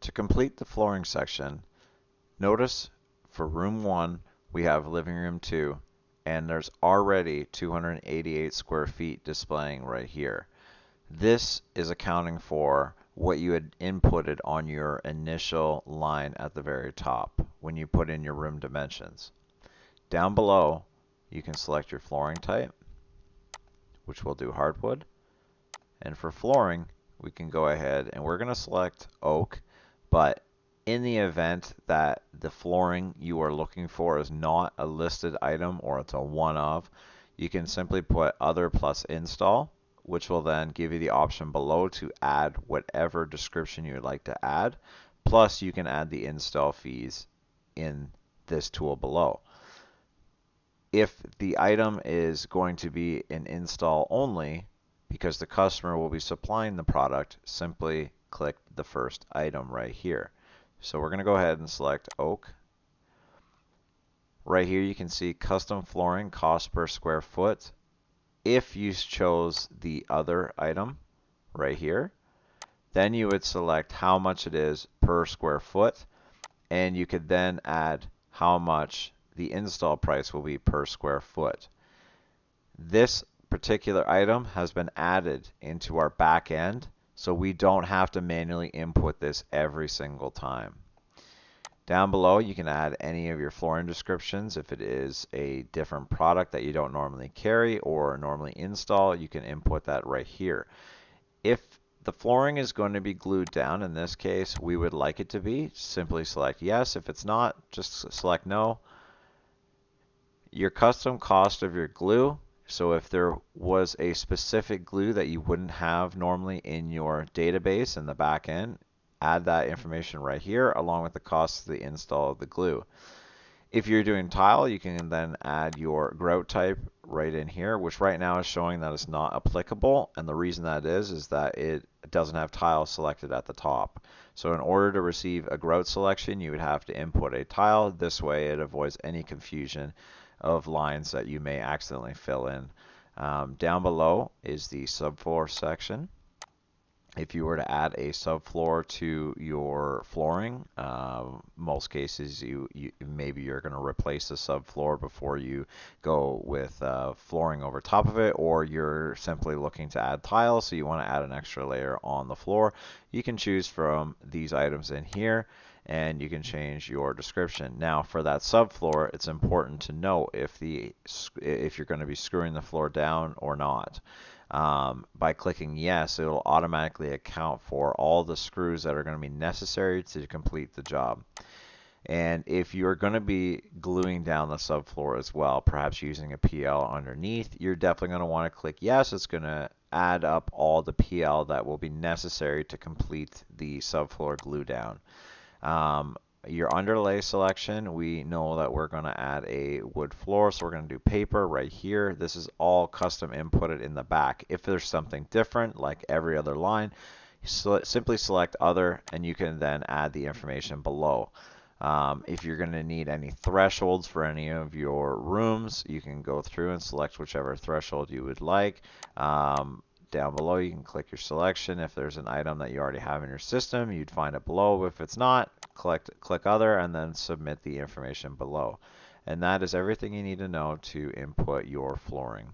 To complete the flooring section, notice for room 1 we have living room 2, and there's already 288 square feet displaying right here. This is accounting for what you had inputted on your initial line at the very top when you put in your room dimensions. Down below, you can select your flooring type, which we'll do hardwood. And for flooring, we can go ahead and we're going to select oak, but in the event that the flooring you are looking for is not a listed item or it's a one of, you can simply put other plus install, which will then give you the option below to add whatever description you would like to add. Plus you can add the install fees in this tool below. If the item is going to be an install only, because the customer will be supplying the product, simply click the first item right here. So we're going to go ahead and select oak. Right here you can see custom flooring cost per square foot. If you chose the other item right here, then you would select how much it is per square foot, and you could then add how much the install price will be per square foot. This particular item has been added into our back end, so we don't have to manually input this every single time. Down below, you can add any of your flooring descriptions. If it is a different product that you don't normally carry or normally install, you can input that right here. If the flooring is going to be glued down, in this case, we would like it to be, simply select yes. If it's not, just select no. Your custom cost of your glue. So if there was a specific glue that you wouldn't have normally in your database in the back end, add that information right here along with the cost of the install of the glue. If you're doing tile, you can then add your grout type right in here, which right now is showing that it's not applicable, and the reason that is that it doesn't have tile selected at the top. So in order to receive a grout selection, you would have to input a tile. This way it avoids any confusion of lines that you may accidentally fill in. Down below is the subfloor section. If you were to add a subfloor to your flooring, most cases maybe you're going to replace the subfloor before you go with flooring over top of it, or you're simply looking to add tile, so you want to add an extra layer on the floor. You can choose from these items in here, and you can change your description. Now for that subfloor, it's important to know if you're going to be screwing the floor down or not. By clicking yes, it will automatically account for all the screws that are going to be necessary to complete the job. And if you're going to be gluing down the subfloor as well, perhaps using a PL underneath, you're definitely going to want to click yes. It's going to add up all the PL that will be necessary to complete the subfloor glue down. Your underlay selection, we know that we're going to add a wood floor, so we're going to do paper right here. This is all custom inputted in the back. If there's something different, like every other line, simply select other, and you can then add the information below. If you're going to need any thresholds for any of your rooms, you can go through and select whichever threshold you would like. Down below you can click your selection. If there's an item that you already have in your system, you'd find it below. If it's not, click other and then submit the information below. And that is everything you need to know to input your flooring.